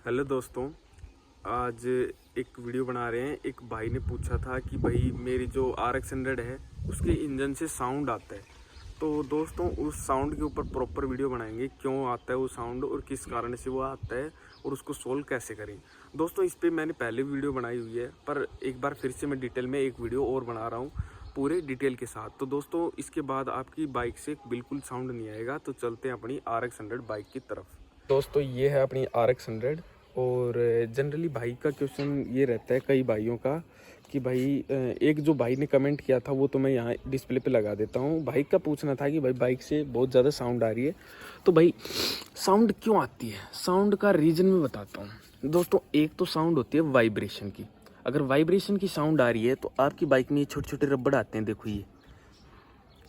Hello दोस्तों, आज एक वीडियो बना रहे हैं। एक भाई ने पूछा था कि भाई मेरी जो RX 100 है उसके इंजन से साउंड आता है। तो दोस्तों उस साउंड के ऊपर प्रॉपर वीडियो बनाएंगे, क्यों आता है वो साउंड और किस कारण से वो आता है और उसको सोल्व कैसे करें। दोस्तों इस पर मैंने पहले वीडियो बनाई हुई है, पर एक बार फिर से मैं डिटेल में एक वीडियो और बना रहा हूँ पूरे डिटेल के साथ। तो दोस्तों इसके बाद आपकी बाइक से बिल्कुल साउंड नहीं आएगा। तो चलते हैं अपनी RX 100 बाइक की तरफ। दोस्तों ये है अपनी RX 100। और जनरली भाई का क्वेश्चन ये रहता है कई भाइयों का कि भाई एक जो भाई ने कमेंट किया था वो तो मैं यहाँ डिस्प्ले पे लगा देता हूँ। भाई का पूछना था कि भाई बाइक से बहुत ज़्यादा साउंड आ रही है, तो भाई साउंड क्यों आती है, साउंड का रीज़न मैं बताता हूँ। दोस्तों एक तो साउंड होती है वाइब्रेशन की। अगर वाइब्रेशन की साउंड आ रही है तो आपकी बाइक में ये छोटे छोटे रबड़ आते हैं, देखो ये,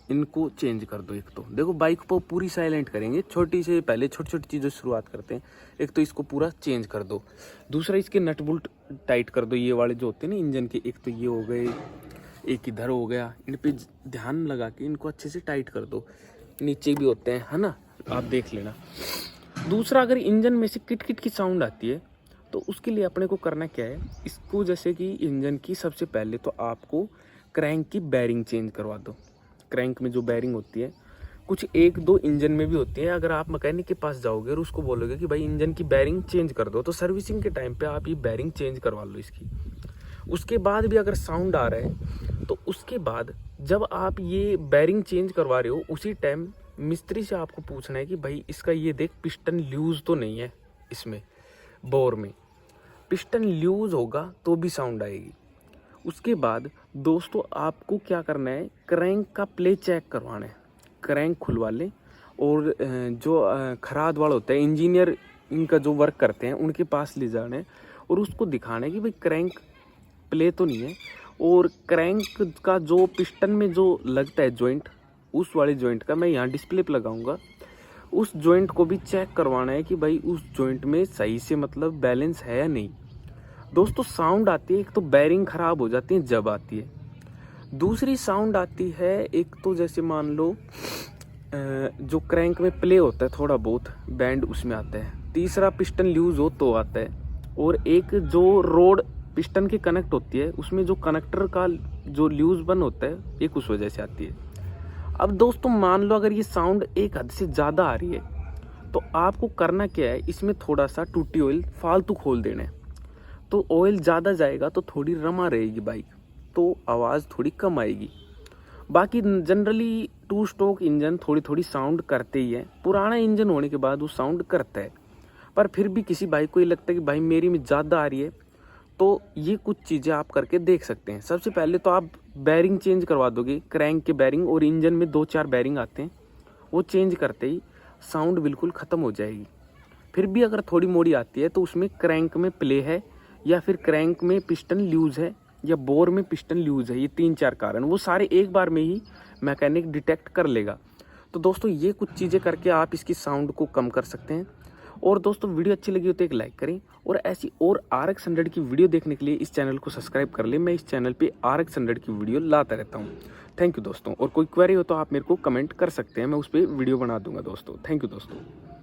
इनको चेंज कर दो। एक तो देखो बाइक को पूरी साइलेंट करेंगे, छोटी से पहले छोटी छोटी चीज़ों से शुरुआत करते हैं। एक तो इसको पूरा चेंज कर दो, दूसरा इसके नट बोल्ट टाइट कर दो, ये वाले जो होते हैं ना इंजन के। एक तो ये हो गए, एक इधर हो गया, इन पे ध्यान लगा के इनको अच्छे से टाइट कर दो। नीचे भी होते हैं, है ना, आप देख लेना। दूसरा, अगर इंजन में से किट किट की साउंड आती है तो उसके लिए अपने को करना क्या है, इसको जैसे कि इंजन की सबसे पहले तो आपको क्रैंक की बैरिंग चेंज करवा दो। क्रैंक में जो बैरिंग होती है, कुछ एक दो इंजन में भी होती है। अगर आप मैकेनिक के पास जाओगे और उसको बोलोगे कि भाई इंजन की बैरिंग चेंज कर दो, तो सर्विसिंग के टाइम पे आप ये बैरिंग चेंज करवा लो इसकी। उसके बाद भी अगर साउंड आ रहा है तो उसके बाद जब आप ये बैरिंग चेंज करवा रहे हो उसी टाइम मिस्त्री से आपको पूछना है कि भाई इसका ये देख पिस्टन लूज तो नहीं है, इसमें बोर में पिस्टन लूज होगा तो भी साउंड आएगी। उसके बाद दोस्तों आपको क्या करना है, क्रैंक का प्ले चेक करवाना है। क्रैंक खुलवा लें और जो खराद वाला होता है, इंजीनियर इनका जो वर्क करते हैं उनके पास ले जाना है और उसको दिखाना है कि भाई क्रैंक प्ले तो नहीं है। और क्रैंक का जो पिस्टन में जो लगता है जॉइंट, उस वाले जॉइंट का मैं यहाँ डिस्प्ले पे लगाऊंगा, उस जॉइंट को भी चेक करवाना है कि भाई उस जॉइंट में सही से मतलब बैलेंस है या नहीं। दोस्तों साउंड आती है, एक तो बैरिंग खराब हो जाती है जब आती है, दूसरी साउंड आती है एक तो जैसे मान लो जो क्रैंक में प्ले होता है थोड़ा बहुत बैंड उसमें आता है, तीसरा पिस्टन लूज हो तो आता है, और एक जो रोड पिस्टन की कनेक्ट होती है उसमें जो कनेक्टर का जो लूज बन होता है एक उस वजह से आती है। अब दोस्तों मान लो अगर ये साउंड एक हद से ज़्यादा आ रही है तो आपको करना क्या है, इसमें थोड़ा सा टूटी ऑयल फालतू खोल देना है। तो ऑयल ज़्यादा जाएगा तो थोड़ी रमा रहेगी बाइक, तो आवाज़ थोड़ी कम आएगी। बाकी जनरली टू स्ट्रोक इंजन थोड़ी थोड़ी साउंड करते ही है, पुराना इंजन होने के बाद वो साउंड करता है। पर फिर भी किसी बाइक को ये लगता है कि भाई मेरी में ज़्यादा आ रही है, तो ये कुछ चीज़ें आप करके देख सकते हैं। सबसे पहले तो आप बैरिंग चेंज करवा दोगे, क्रैंक के बैरिंग, और इंजन में 2-4 बैरिंग आते हैं, वो चेंज करते ही साउंड बिल्कुल ख़त्म हो जाएगी। फिर भी अगर थोड़ी मोड़ी आती है तो उसमें क्रैंक में प्ले है, या फिर क्रैंक में पिस्टन लूज है, या बोर में पिस्टन लूज है। ये 3-4 कारण वो सारे एक बार में ही मैकेनिक डिटेक्ट कर लेगा। तो दोस्तों ये कुछ चीज़ें करके आप इसकी साउंड को कम कर सकते हैं। और दोस्तों वीडियो अच्छी लगी हो तो एक लाइक करें, और ऐसी और RX 100 की वीडियो देखने के लिए इस चैनल को सब्सक्राइब कर लें। मैं इस चैनल पे RX 100 की वीडियो लाता रहता हूँ। थैंक यू दोस्तों। और कोई क्वेरी हो तो आप मेरे को कमेंट कर सकते हैं, मैं उस पर वीडियो बना दूंगा दोस्तों। थैंक यू दोस्तों।